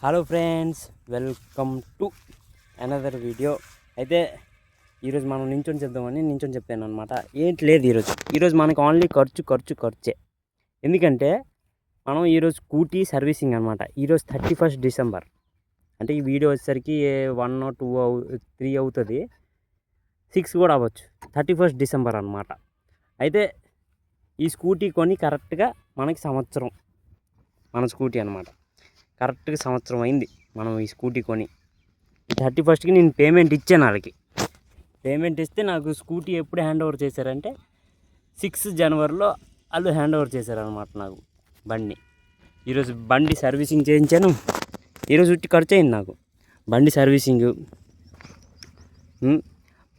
Hello friends, welcome to another video. అయితే ఈరోజు మనం నించొని చెప్పాను అనమాట. ఏంటి లేదు, ఈరోజు మనకు ఓన్లీ ఖర్చే. ఎందుకంటే మనం ఈరోజు స్కూటీ సర్వీసింగ్ అనమాట. ఈరోజు 31st డిసెంబర్, అంటే ఈ వీడియో వచ్చేసరికి 1 or 2 3 అవుతుంది, 6 కూడా అవ్వచ్చు. 31st డిసెంబర్ అనమాట. అయితే ఈ స్కూటీ కొని కరెక్ట్గా మనకి సంవత్సరం, మన స్కూటీ అనమాట. కరెక్ట్గా సంవత్సరం అయింది మనం ఈ స్కూటీ కొని. 31స్ట్కి నేను పేమెంట్ ఇచ్చాను వాళ్ళకి. పేమెంట్ ఇస్తే నాకు స్కూటీ ఎప్పుడు హ్యాండ్ ఓవర్ చేశారంటే 6 జనవరిలో వాళ్ళు హ్యాండ్ ఓవర్ చేశారనమాట నాకు బండి. ఈరోజు బండి సర్వీసింగ్ చేయించాను. ఈరోజు ఉట్టి ఖర్చు అయింది నాకు బండి సర్వీసింగ్,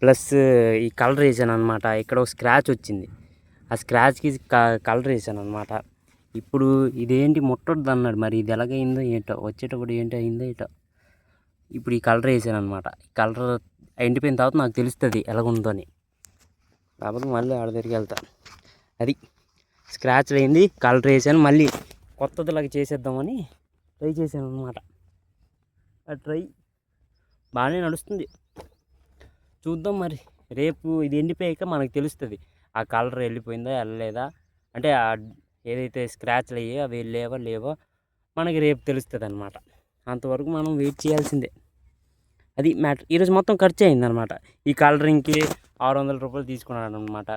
ప్లస్ ఈ కలర్ వేసాను అనమాట. ఇక్కడ ఒక స్క్రాచ్ వచ్చింది, ఆ స్క్రాచ్కి కలర్ వేసాను అనమాట. ఇప్పుడు ఇదేంటి ముట్టొద్దు అన్నాడు, మరి ఇది ఎలాగైందో ఏంటో, వచ్చేటప్పుడు ఏంటో అయిందో ఏంటో. ఇప్పుడు ఈ కలర్ వేసాను అనమాట. ఈ కలర్ ఎండిపోయిన తర్వాత నాకు తెలుస్తుంది ఎలాగుందో అని. కాబట్టి మళ్ళీ ఆడ దగ్గరికి వెళ్తాను. అది స్క్రాచ్ అయింది, కలర్ వేసాను, మళ్ళీ కొత్తదిలాగా చేసేద్దామని ట్రై చేశాను అనమాట. ఆ ట్రై బాగానే నడుస్తుంది, చూద్దాం మరి. రేపు ఇది ఎండిపోయాక మనకు తెలుస్తుంది ఆ కలర్ వెళ్ళిపోయిందా వెళ్ళలేదా, అంటే ఏదైతే స్క్రాచ్లు అయ్యాయో అవి లేవో మనకి రేపు తెలుస్తుంది అనమాట. అంతవరకు మనం వెయిట్ చేయాల్సిందే. అది మ్యాటర్. ఈరోజు మొత్తం ఖర్చు అయిందనమాట. ఈ కలరింగ్కి 600 రూపాయలు తీసుకున్నాడు అనమాట.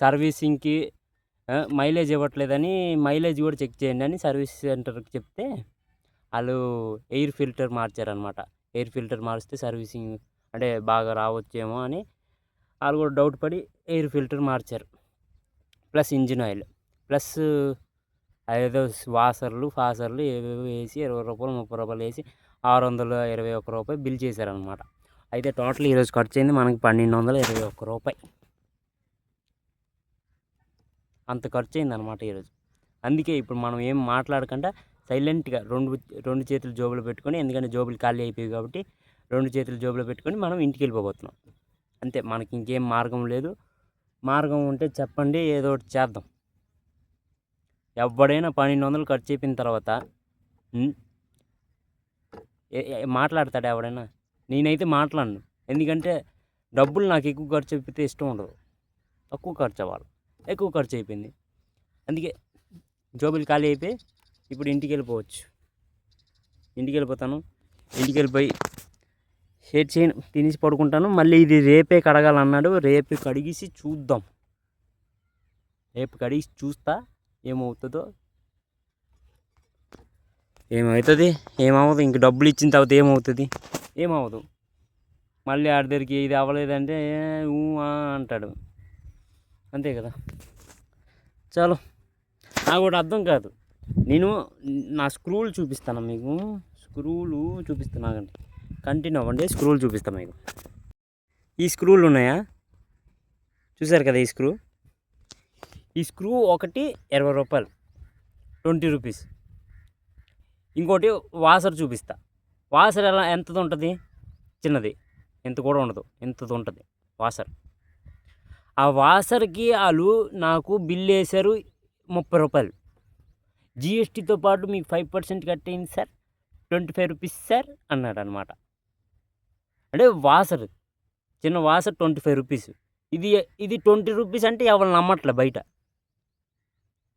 సర్వీసింగ్కి మైలేజ్ ఇవ్వట్లేదని మైలేజ్ కూడా చెక్ చేయండి అని సర్వీస్ సెంటర్కి చెప్తే వాళ్ళు ఎయిర్ ఫిల్టర్ మార్చారనమాట. ఎయిర్ ఫిల్టర్ మారిస్తే సర్వీసింగ్ అంటే బాగా రావచ్చేమో అని వాళ్ళు కూడా డౌట్ పడి ఎయిర్ ఫిల్టర్ మార్చారు. ప్లస్ ఇంజిన్ ఆయిల్, ప్లస్ అదేదో ఫాసర్లు ఏవేవో వేసి 20 రూపాయలు 30 రూపాయలు వేసి 621 రూపాయి బిల్ చేశారనమాట. అయితే టోటల్ ఈరోజు ఖర్చు అయింది మనకి 1221 రూపాయి. అంత ఖర్చు అయింది అనమాట ఈరోజు. అందుకే ఇప్పుడు మనం ఏం మాట్లాడకుండా సైలెంట్గా రెండు చేతులు జోబులు పెట్టుకొని, ఎందుకంటే జోబులు ఖాళీ అయిపోయాయి కాబట్టి 2 చేతులు జోబులు పెట్టుకొని మనం ఇంటికి వెళ్ళిపోతున్నాం. అంతే, మనకి ఇంకేం మార్గం లేదు. మార్గం ఉంటే చెప్పండి, ఏదో ఒకటి చేద్దాం. ఎవడైనా 1200 ఖర్చు అయిపోయిన తర్వాత మాట్లాడతాడు ఎవడైనా? నేనైతే మాట్లాడను. ఎందుకంటే డబ్బులు నాకు ఎక్కువ ఖర్చు అయిపోతే ఇష్టం ఉండదు. తక్కువ ఖర్చు అవ్వాలి, ఎక్కువ ఖర్చు అయిపోయింది. అందుకే జోబులు ఖాళీ అయిపోయి ఇప్పుడు ఇంటికి వెళ్ళిపోతాను. ఇంటికి వెళ్ళిపోయి షేర్ చేయను, తినేసి పడుకుంటాను. మళ్ళీ ఇది రేపే కడగాలన్నాడు, రేపు కడిగేసి చూద్దాం. రేపు కడిగి చూస్తా ఏమవుతుందో. ఏమవుతుంది ఇంక డబ్బులు ఇచ్చిన తర్వాత ఏమవుతుంది. మళ్ళీ ఆడి దగ్గరికి ఇది అవ్వలేదంటే అంటాడు, అంతే కదా. చలో, నాకు కూడా అర్థం కాదు. నేను నా స్క్రూలు చూపిస్తాను మీకు, ఆగండి, కంటిన్యూ అవ్వండి. స్క్రూలు చూపిస్తాను మీకు. ఈ స్క్రూలు ఉన్నాయా, చూసారు కదా? ఈ స్క్రూ ఒకటి 20 రూపాయలు, 20 రూపీస్. ఇంకోటి వాసర్ చూపిస్తా. వాసర్ ఎంతది ఉంటుంది? చిన్నది, ఎంత కూడా ఉండదు, ఎంతది ఉంటుంది వాసర్. ఆ వాసర్కి వాళ్ళు నాకు బిల్ వేశారు 30 రూపాయలు. జిఎస్టీతో పాటు మీకు 5% కట్ అయింది సార్, 25 రూపీస్ సార్ అన్నాడు అనమాట. అంటే వాసర్, చిన్న వాసర్ 25 రూపీస్. ఇది 20 రూపీస్ అంటే ఎవరు నమ్మట్లే బయట.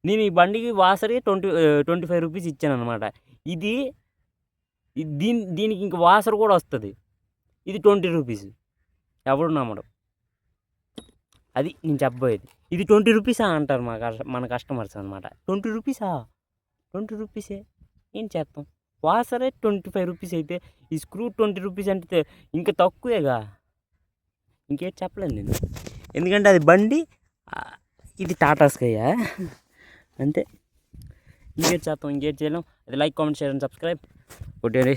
నేను ఈ బండికి వాసరే 25 రూపీస్ ఇచ్చాను అనమాట. దీనికి ఇంక వాసర్ కూడా వస్తుంది. ఇది 20 రూపీస్, ఎవరు నమ్మడు. అది నేను చెప్పబోయేది. ఇది 20 రూపీసా అంటారు మన కస్టమర్స్ అనమాట. 20 రూపీసా? 20 రూపీసే, ఏం చేస్తాం. వాసరే 25 రూపీస్ అయితే ఈ స్క్రూ 20 రూపీస్ అంటే ఇంకా తక్కువేగా. ఇంకేం చెప్పలేను నేను, ఎందుకంటే అది బండి, ఇది టాటా స్కైయా, అంతే. ఇంకేం చేస్తాం, ఇంకేం చేయలేం. అది like, comment, share and subscribe కొట్టేయండి.